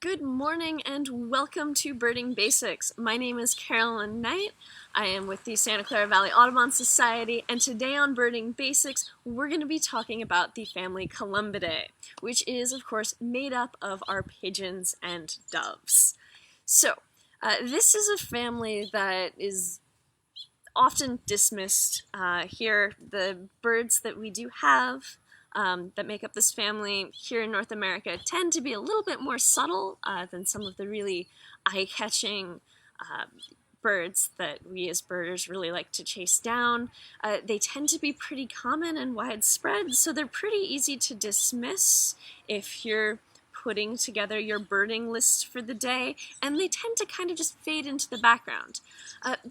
Good morning and welcome to Birding Basics. My name is Carolyn Knight. I am with the Santa Clara Valley Audubon Society, and today on Birding Basics we're going to be talking about the family Columbidae, which is of course made up of our pigeons and doves. So this is a family that is often dismissed. Here the birds that we do have that make up this family here in North America tend to be a little bit more subtle than some of the really eye-catching birds that we as birders really like to chase down. They tend to be pretty common and widespread, so they're pretty easy to dismiss if you're putting together your birding list for the day, and they tend to kind of just fade into the background.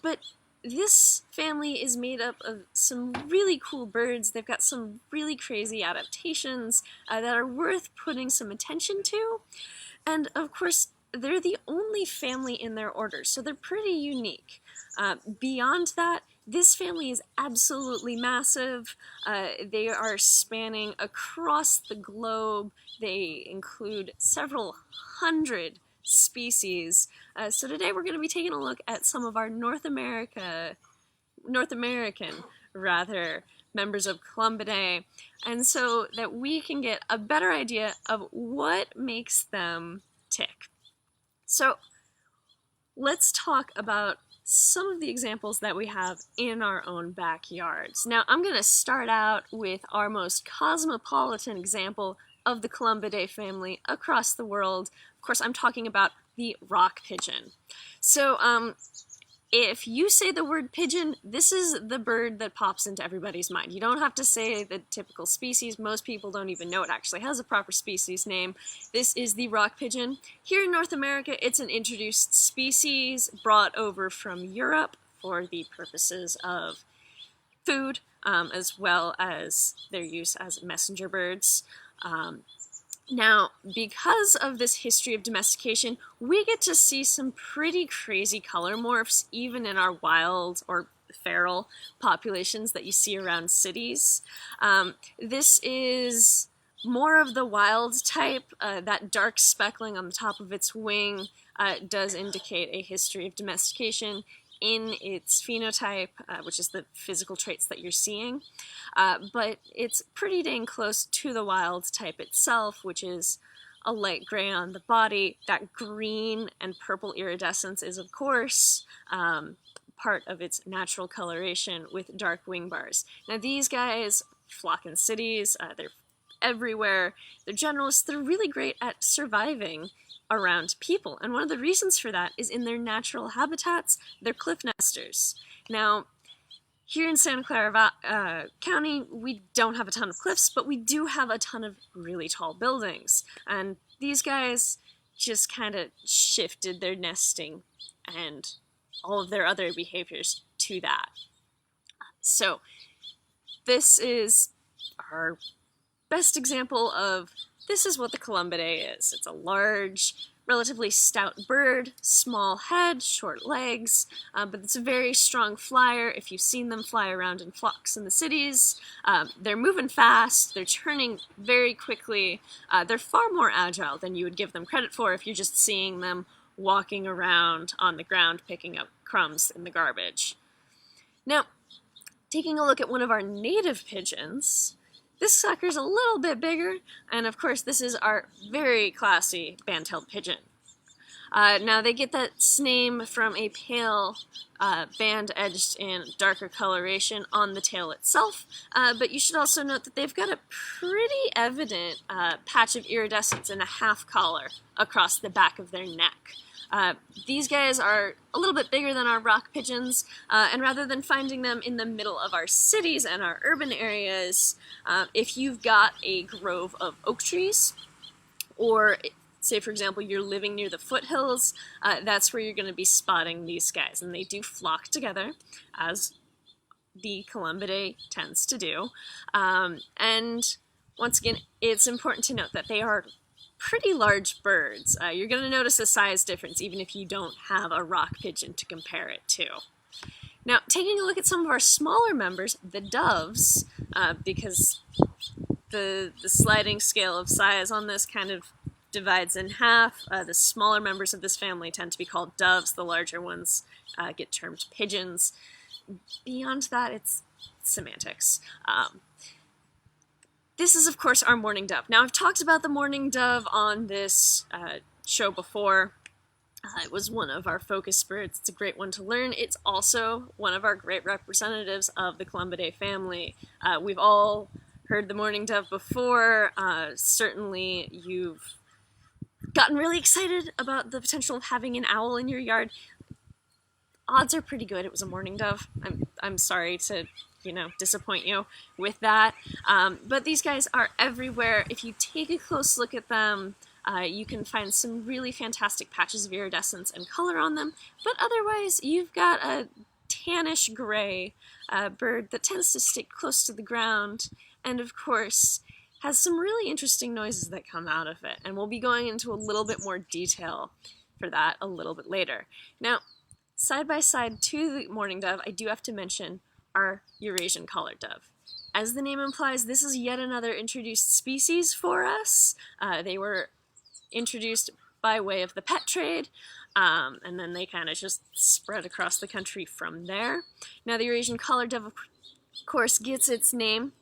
But this family is made up of some really cool birds. They've got some really crazy adaptations that are worth putting some attention to. And of course, they're the only family in their order, so they're pretty unique. Beyond that, this family is absolutely massive. They are spanning across the globe. They include several hundred species. So today we're going to be taking a look at some of our North American members of Columbidae, and so that we can get a better idea of what makes them tick. So let's talk about some of the examples that we have in our own backyards. Now I'm going to start out with our most cosmopolitan example of the Columbidae family across the world. Of course, I'm talking about the rock pigeon. So if you say the word pigeon, this is the bird that pops into everybody's mind. You don't have to say the typical species. Most people don't even know it actually has a proper species name. This is the rock pigeon. Here in North America, it's an introduced species brought over from Europe for the purposes of food, as well as their use as messenger birds. Now, because of this history of domestication, we get to see some pretty crazy color morphs even in our wild or feral populations that you see around cities. This is more of the wild type. That dark speckling on the top of its wing does indicate a history of domestication in its phenotype, which is the physical traits that you're seeing, but it's pretty dang close to the wild type itself, which is a light gray on the body. That green and purple iridescence is, of course, part of its natural coloration with dark wing bars. Now these guys flock in cities, they're everywhere, they're generalists, they're really great at surviving around people, and one of the reasons for that is in their natural habitats. They're cliff nesters. Now, here in Santa Clara County, we don't have a ton of cliffs, but we do have a ton of really tall buildings, and these guys just kind of shifted their nesting and all of their other behaviors to that. So this is our best example of this is what the Columbidae is. It's a large, relatively stout bird, small head, short legs, but it's a very strong flyer. If you've seen them fly around in flocks in the cities, they're moving fast, they're turning very quickly, they're far more agile than you would give them credit for if you're just seeing them walking around on the ground picking up crumbs in the garbage. Now, taking a look at one of our native pigeons, this sucker's a little bit bigger, and of course this is our very classy Bandtailed Pigeon. Now they get that name from a pale band edged in darker coloration on the tail itself, but you should also note that they've got a pretty evident patch of iridescence and a half collar across the back of their neck. These guys are a little bit bigger than our rock pigeons, and rather than finding them in the middle of our cities and our urban areas, if you've got a grove of oak trees, or say for example you're living near the foothills, that's where you're going to be spotting these guys, and they do flock together, as the Columbidae tends to do. And once again, it's important to note that they are pretty large birds. You're going to notice a size difference even if you don't have a rock pigeon to compare it to. Now, taking a look at some of our smaller members, the doves, because the sliding scale of size on this kind of divides in half. The smaller members of this family tend to be called doves. The larger ones get termed pigeons. Beyond that, it's semantics. This is, of course, our mourning dove. Now, I've talked about the mourning dove on this show before. It was one of our focus birds. It's a great one to learn. It's also one of our great representatives of the Columbidae family. We've all heard the mourning dove before. Certainly, you've gotten really excited about the potential of having an owl in your yard. Odds are pretty good it was a mourning dove. I'm sorry to, disappoint you with that. But these guys are everywhere. If you take a close look at them, you can find some really fantastic patches of iridescence and color on them, but otherwise you've got a tannish gray bird that tends to stick close to the ground, and of course has some really interesting noises that come out of it, and we'll be going into a little bit more detail for that a little bit later. Now, side by side to the mourning dove, I do have to mention our Eurasian collared dove. As the name implies, this is yet another introduced species for us. They were introduced by way of the pet trade, and then they kind of just spread across the country from there. Now, the Eurasian collared dove, of course, gets its name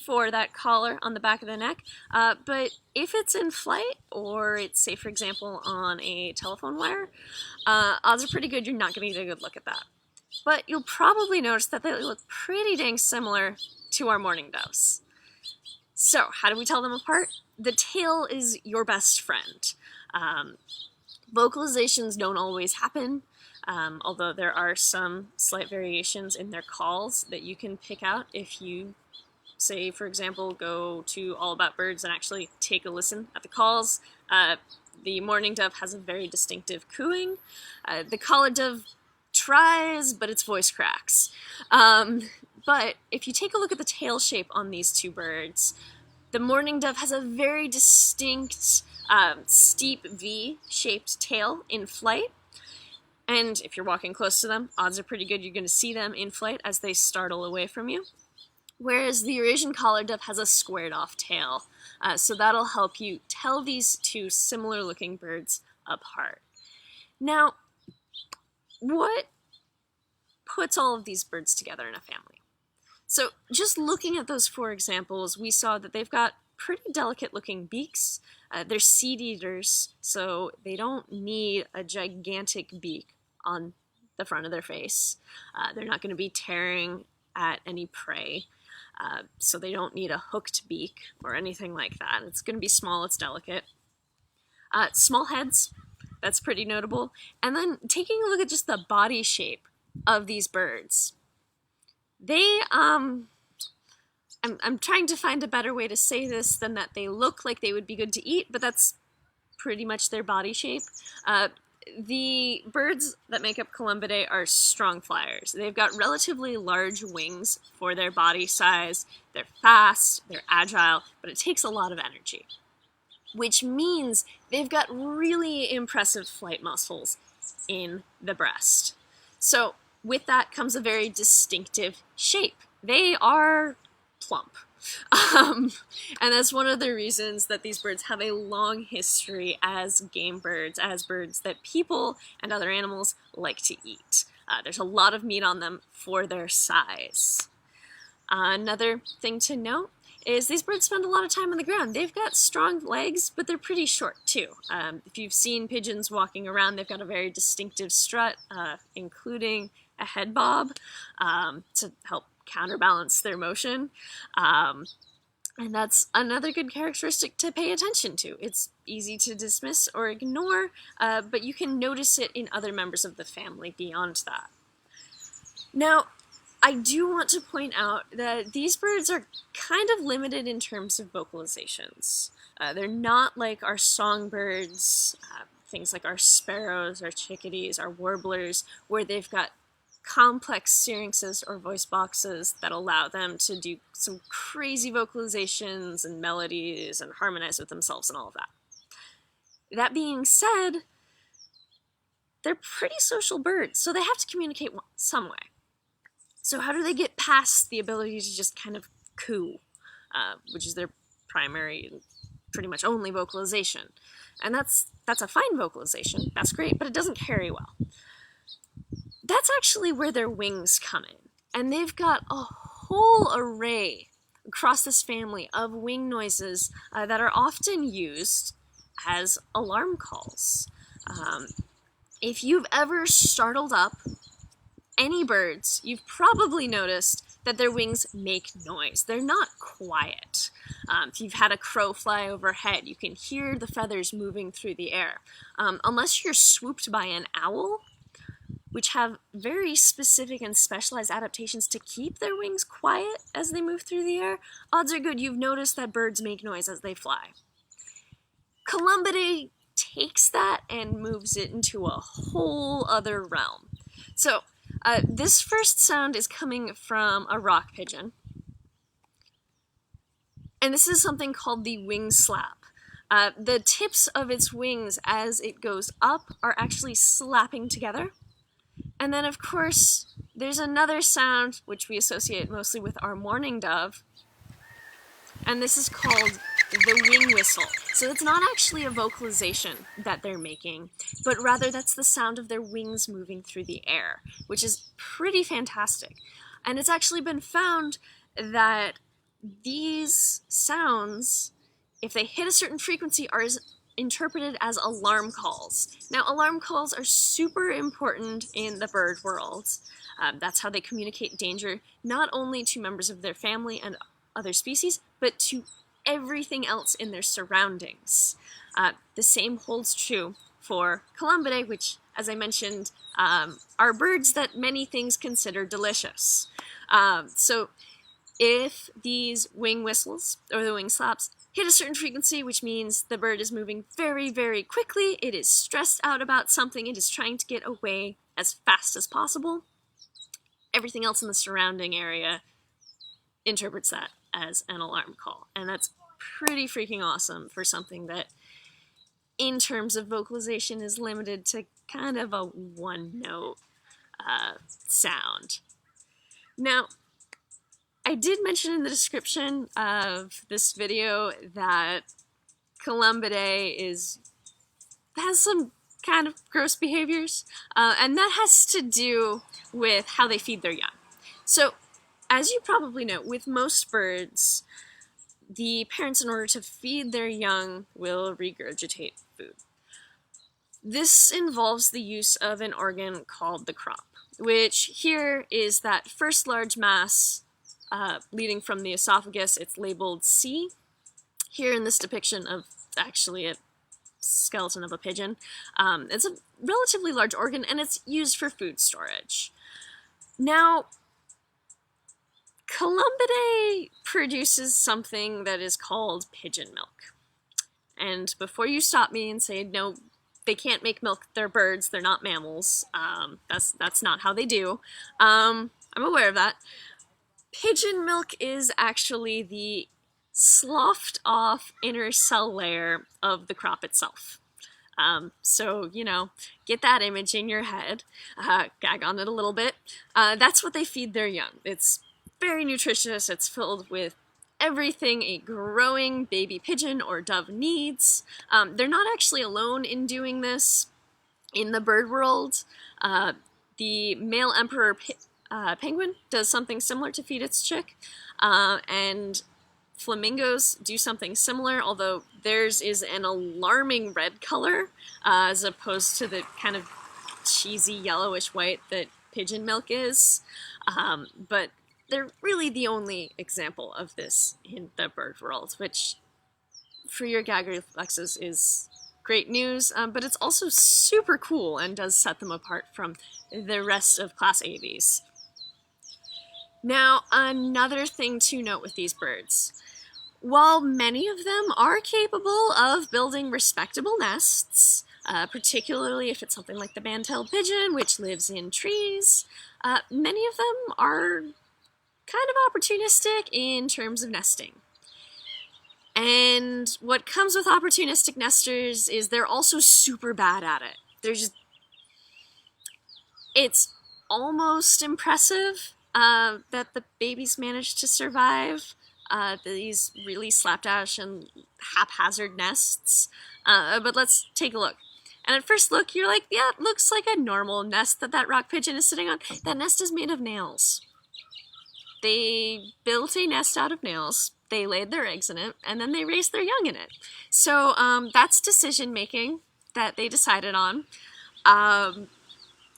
for that collar on the back of the neck, but if it's in flight, or it's, say, for example, on a telephone wire, odds are pretty good you're not going to get a good look at that. But you'll probably notice that they look pretty dang similar to our mourning doves. So, how do we tell them apart? The tail is your best friend. Vocalizations don't always happen, although there are some slight variations in their calls that you can pick out if you, say, for example, go to All About Birds and actually take a listen at the calls. The mourning dove has a very distinctive cooing. The collared dove tries, but its voice cracks. But if you take a look at the tail shape on these two birds, the mourning dove has a very distinct, steep V-shaped tail in flight. And if you're walking close to them, odds are pretty good you're going to see them in flight as they startle away from you. Whereas the Eurasian collared dove has a squared-off tail. So that'll help you tell these two similar-looking birds apart. Now, what puts all of these birds together in a family? So just looking at those four examples, we saw that they've got pretty delicate looking beaks. They're seed eaters, so they don't need a gigantic beak on the front of their face. They're not going to be tearing at any prey, so they don't need a hooked beak or anything like that. It's going to be small, it's delicate. Small heads, that's pretty notable. And then taking a look at just the body shape of these birds. They, I'm trying to find a better way to say this than that they look like they would be good to eat, but that's pretty much their body shape. The birds that make up Columbidae are strong flyers. They've got relatively large wings for their body size. They're fast, they're agile, but it takes a lot of energy, which means they've got really impressive flight muscles in the breast. So with that comes a very distinctive shape. They are plump. And that's one of the reasons that these birds have a long history as game birds, as birds that people and other animals like to eat. There's a lot of meat on them for their size. Another thing to note is these birds spend a lot of time on the ground. They've got strong legs, but they're pretty short too. If you've seen pigeons walking around, they've got a very distinctive strut, including a head bob to help counterbalance their motion. And that's another good characteristic to pay attention to. It's easy to dismiss or ignore, but you can notice it in other members of the family beyond that. Now, I do want to point out that these birds are kind of limited in terms of vocalizations. They're not like our songbirds, things like our sparrows, our chickadees, our warblers, where they've got complex syrinxes or voice boxes that allow them to do some crazy vocalizations and melodies and harmonize with themselves and all of that. That being said, they're pretty social birds, so they have to communicate some way. So how do they get past the ability to just kind of coo, which is their primary pretty much only vocalization. And that's a fine vocalization, that's great, but it doesn't carry well. That's actually where their wings come in. And they've got a whole array across this family of wing noises that are often used as alarm calls. If you've ever startled up any birds, you've probably noticed that their wings make noise. They're not quiet. If you've had a crow fly overhead, you can hear the feathers moving through the air. Unless you're swooped by an owl, which have very specific and specialized adaptations to keep their wings quiet as they move through the air, odds are good you've noticed that birds make noise as they fly. Columbidae takes that and moves it into a whole other realm. So, this first sound is coming from a rock pigeon. And this is something called the wing slap. The tips of its wings as it goes up are actually slapping together. And then, of course, there's another sound which we associate mostly with our mourning dove, and this is called the wing whistle. So it's not actually a vocalization that they're making, but rather that's the sound of their wings moving through the air, which is pretty fantastic. And it's actually been found that these sounds, if they hit a certain frequency, are interpreted as alarm calls. Now, alarm calls are super important in the bird world. That's how they communicate danger, not only to members of their family and other species, but to everything else in their surroundings. The same holds true for Columbidae, which, as I mentioned, are birds that many things consider delicious. So if these wing whistles, or the wing slaps, hit a certain frequency, which means the bird is moving very, very quickly, it is stressed out about something, it is trying to get away as fast as possible, everything else in the surrounding area interprets that as an alarm call. And that's pretty freaking awesome for something that, in terms of vocalization, is limited to kind of a one-note sound. Now, I did mention in the description of this video that Columbidae has some kind of gross behaviors, and that has to do with how they feed their young. So, as you probably know, with most birds, the parents, in order to feed their young, will regurgitate food. This involves the use of an organ called the crop, which here is that first large mass leading from the esophagus. It's labeled C. Here in this depiction of actually a skeleton of a pigeon, it's a relatively large organ, and it's used for food storage. Now, Columbidae produces something that is called pigeon milk. And before you stop me and say, no, they can't make milk, they're birds, they're not mammals, that's not how they do, I'm aware of that. Pigeon milk is actually the sloughed off inner cell layer of the crop itself. So, you know, get that image in your head, gag on it a little bit. That's what they feed their young. It's very nutritious, it's filled with everything a growing baby pigeon or dove needs. They're not actually alone in doing this in the bird world. The male emperor penguin does something similar to feed its chick, and flamingos do something similar, although theirs is an alarming red color, as opposed to the kind of cheesy yellowish white that pigeon milk is. But they're really the only example of this in the bird world, which, for your gag reflexes, is great news, but it's also super cool and does set them apart from the rest of class aves. Now, another thing to note with these birds. While many of them are capable of building respectable nests, particularly if it's something like the Bandtailed Pigeon, which lives in trees, many of them are kind of opportunistic in terms of nesting. And what comes with opportunistic nesters is they're also super bad at it. It's almost impressive that the babies manage to survive, these really slapdash and haphazard nests. But let's take a look. And at first look, you're like, yeah, it looks like a normal nest that rock pigeon is sitting on. That nest is made of nails. They built a nest out of nails, they laid their eggs in it, and then they raised their young in it. So that's decision making that they decided on.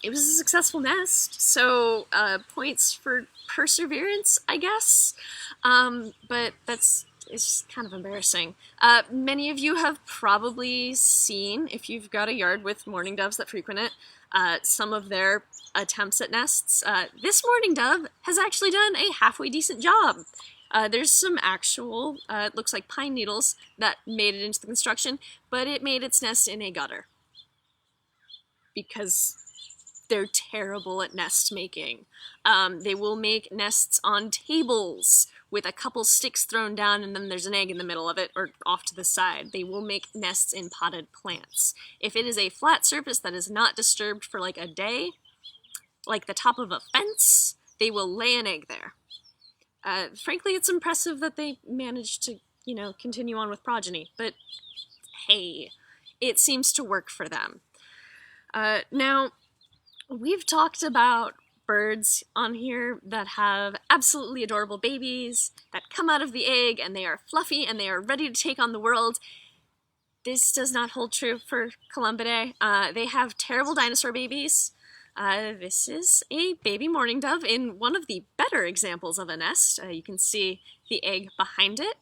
It was a successful nest, so points for perseverance, I guess. But it's kind of embarrassing. Many of you have probably seen, if you've got a yard with mourning doves that frequent it, some of their attempts at nests. This mourning dove has actually done a halfway decent job. There's some actual, it looks like pine needles that made it into the construction, but it made its nest in a gutter. Because they're terrible at nest making. They will make nests on tables with a couple sticks thrown down and then there's an egg in the middle of it or off to the side. They will make nests in potted plants. If it is a flat surface that is not disturbed for like a day, like the top of a fence, they will lay an egg there. Frankly, it's impressive that they managed to, continue on with progeny, but hey, it seems to work for them. Now, we've talked about birds on here that have absolutely adorable babies that come out of the egg and they are fluffy and they are ready to take on the world. This does not hold true for Columbidae. They have terrible dinosaur babies. This is a baby mourning dove in one of the better examples of a nest. You can see the egg behind it.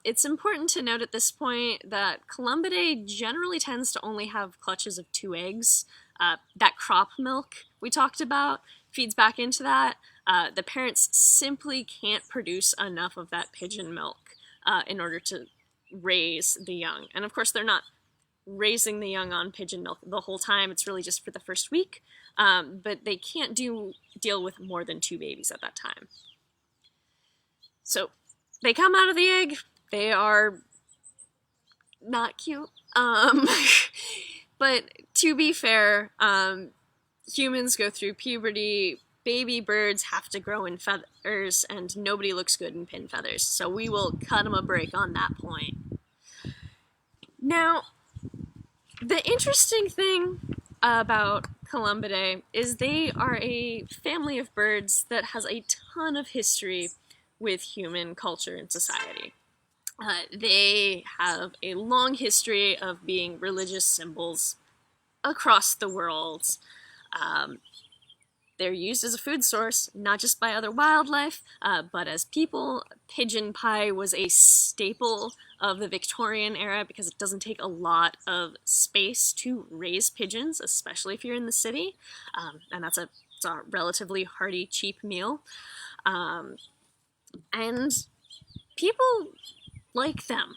It's important to note at this point that Columbidae generally tends to only have clutches of 2 eggs. That crop milk we talked about feeds back into that. The parents simply can't produce enough of that pigeon milk in order to raise the young. And of course, they're not raising the young on pigeon milk the whole time. It's really just for the first week. But they can't deal with more than 2 babies at that time. So they come out of the egg. They are not cute. But to be fair, humans go through puberty, baby birds have to grow in feathers, and nobody looks good in pin feathers, so we will cut them a break on that point. Now, the interesting thing about Columbidae is they are a family of birds that has a ton of history with human culture and society. They have a long history of being religious symbols across the world. They're used as a food source, not just by other wildlife, but as people. Pigeon pie was a staple of the Victorian era because it doesn't take a lot of space to raise pigeons, especially if you're in the city, and it's a relatively hearty, cheap meal. And people like them.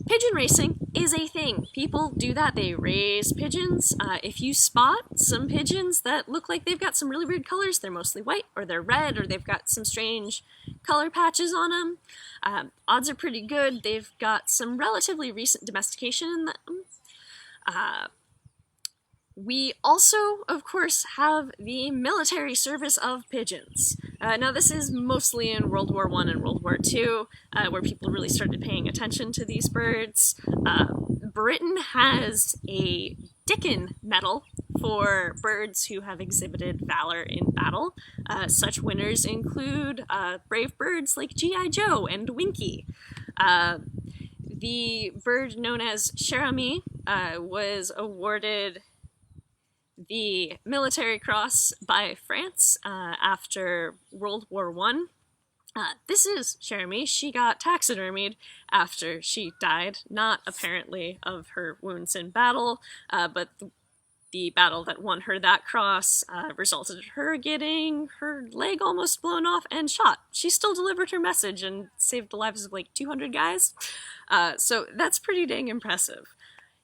Pigeon racing is a thing. People do that. They raise pigeons. If you spot some pigeons that look like they've got some really weird colors, they're mostly white, or they're red, or they've got some strange color patches on them. Odds are pretty good. They've got some relatively recent domestication in them. We also, of course, have the military service of pigeons. Now, this is mostly in World War I and World War II, where people really started paying attention to these birds. Britain has a Dickin Medal for birds who have exhibited valor in battle. Such winners include brave birds like G.I. Joe and Winky. The bird known as Cherami was awarded the Military Cross by France after World War I. This is Cherami. She got taxidermied after she died, not apparently of her wounds in battle, but the battle that won her that cross resulted in her getting her leg almost blown off and shot. She still delivered her message and saved the lives of like 200 guys, so that's pretty dang impressive.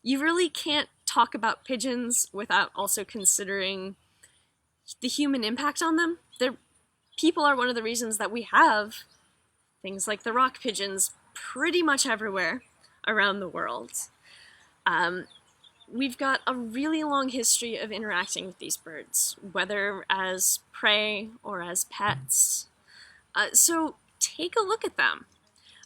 You really can't talk about pigeons without also considering the human impact on them. People are one of the reasons that we have things like the rock pigeons pretty much everywhere around the world. We've got a really long history of interacting with these birds, whether as prey or as pets. So take a look at them.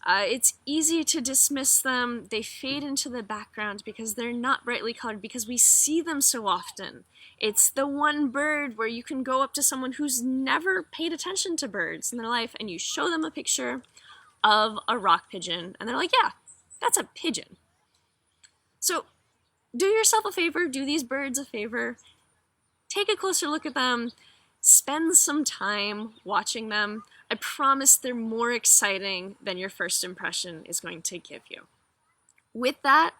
It's easy to dismiss them. They fade into the background because they're not brightly colored, because we see them so often. It's the one bird where you can go up to someone who's never paid attention to birds in their life and you show them a picture of a rock pigeon and they're like, yeah, that's a pigeon. So do yourself a favor, do these birds a favor, take a closer look at them, spend some time watching them. I promise they're more exciting than your first impression is going to give you. With that,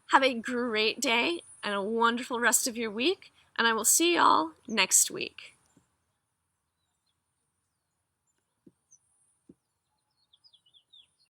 have a great day and a wonderful rest of your week, and I will see y'all next week.